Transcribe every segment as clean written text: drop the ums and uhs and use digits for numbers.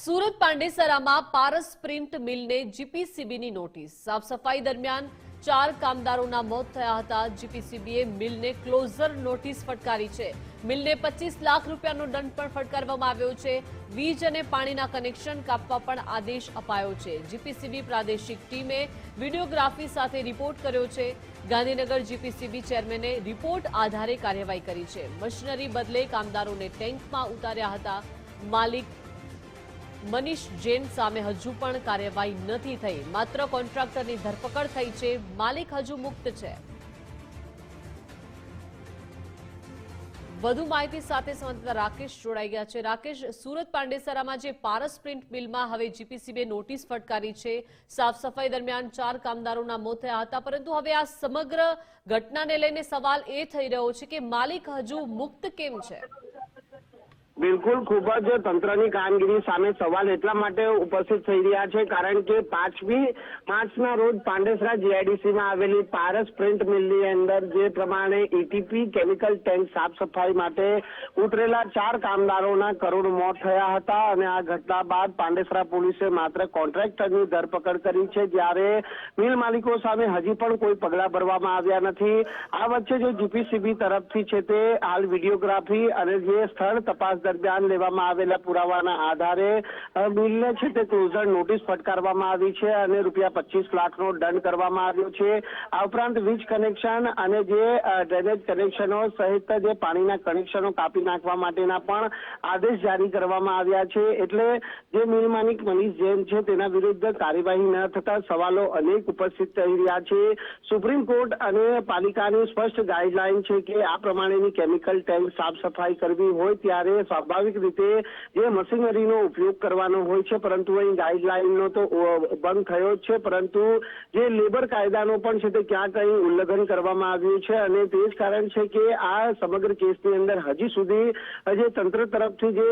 સુરત પાંડેસરામાં પારસ print મિલને જીપીસીબીની notice. સાફ સફાઈ દરમિયાન 4 કામદારોના મોત થયા હતા। જીપીસીબીએ મિલને ક્લોઝર નોટિસ ફટકારી છે। મિલને 25 લાખ રૂપિયાનો દંડ પણ ફટકારવામાં આવ્યો છે। વીજ અને પાણીના કનેક્શન કાપવા પણ આદેશ અપાયો છે। જીપીસીબી પ્રાદેશિક ટીમે વિડિયોગ્રાફી સાથે રિપોર્ટ કર્યો છે। ગાંધીનગર જીપીસીબી ચેરમેને રિપોર્ટ આધારે કાર્યવાહી કરી છે। મશીનરી બદલે કામદારોને ટેન્કમાં ઉતાર્યા હતા। માલિક મનીષ જૈન સામે હજુ પણ કાર્યવાહી નથી થઈ। માત્ર કોન્ટ્રાક્ટરની ધરપકડ થઈ છે। માલિક હજુ મુક્ત છે। વધુ માહિતી સાથે સંવાદદાતા રાકેશ જોડાઈ ગયા છે। રાકેશ, સુરત પાંડેસરામાં જે પારસ પ્રિન્ટ મિલમાં હવે જીપીસીબીએ નોટિસ ફટકારી છે। સાફ સફાઈ દરમિયાન 4 કામદારોના મોત થયા હતા, પરંતુ હવે આ સમગ્ર ઘટનાને લઈને સવાલ એ થઈ રહ્યો છે કે માલિક હજુ મુક્ત કેમ છે? બિલકુલ, ખૂબ જ તંત્રની કામગીરી સામે સવાલ એટલા માટે ઉપસ્થિત થઈ રહ્યા છે કારણ કે 5મી માર્ચના રોજ પાંડેસરા જીઆઈડીસીમાં આવેલી પારસ પ્રિન્ટ મિલની અંદર જે પ્રમાણે એટીપી કેમિકલ ટેન્ક સાફ સફાઈ માટે ઉતરેલા 4 કામદારોના કરુણ મોત થયા હતા અને આ ઘટના બાદ પાંડેસરા પોલીસે માત્ર કોન્ટ્રાક્ટરની ધરપકડ કરી છે, જ્યારે મિલ માલિકો સામે હજી પણ કોઈ પગલાં ભરવામાં આવ્યા નથી। આ વચ્ચે જે જીપીસીબી તરફથી છે તે હાલ વિડીયોગ્રાફી અને જે સ્થળ તપાસ દરમિયાન લેવામાં આવેલા પુરાવાના આધારે મિલને છે તે ક્લોઝર નોટિસ ફટકારવામાં આવી છે અને ₹25 લાખનો દંડ કરવામાં આવ્યો છે। આ ઉપરાંત વીજ કનેક્શન અને જે ડ્રેનેજ કનેક્શનો સહિત જે પાણીના કનેક્શનો કાપી નાખવા માટેના પણ આદેશ જારી કરવામાં આવ્યા છે। એટલે જે મિલ માલિક મનીષ જૈન છે તેના વિરુદ્ધ કાર્યવાહી ન થતા સવાલો અનેક ઉપસ્થિત થઈ રહ્યા છે। સુપ્રીમ કોર્ટ અને પાલિકાની સ્પષ્ટ ગાઈડલાઈન છે કે આ પ્રમાણેની કેમિકલ ટેન્ક સાફ સફાઈ કરવી હોય ત્યારે સ્વાભાવિક રીતે જે મશીનરીનો ઉપયોગ કરવાનો હોય છે, પરંતુ અહીં ગાઈડલાઈનનો તો ભંગ થયો જ છે, પરંતુ જે લેબર કાયદાનો પણ છે તે ક્યાંક અહીં ઉલ્લંઘન કરવામાં આવ્યું છે અને તે જ કારણ છે કે આ સમગ્ર કેસની અંદર હજી સુધી જે તંત્ર તરફથી જે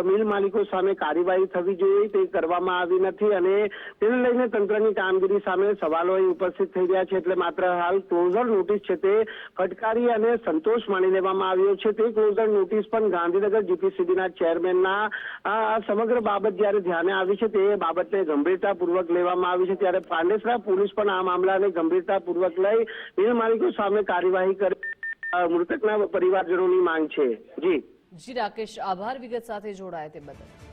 મિલ માલિકો સામે કાર્યવાહી થવી જોઈએ તે કરવામાં આવી નથી અને તેને લઈને તંત્રની કામગીરી સામે સવાલો અહીં ઉપસ્થિત થઈ રહ્યા છે। એટલે માત્ર હાલ ક્લોઝર નોટિસ છે તે ફટકારી અને સંતોષ માની લેવામાં આવ્યો છે। તે ક્લોઝર નોટિસ પણ ગાંધીનગર જીપીસીબીના ચેરમેનના આ સમગ્ર બાબત જ્યારે ધ્યાને આવી છે તે બાબતને ગંભીરતાપૂર્વક લેવામાં આવી છે, ત્યારે પાંડેસરા પોલીસ પણ આ મામલાને ગંભીરતાપૂર્વક લઈ મિલ માલિકો સામે કાર્યવાહી કરી મૃતકના પરિવારજનોની માંગ છે। જી રાકેશ, આભાર વિગત સાથે જોડાયા તે બદલ।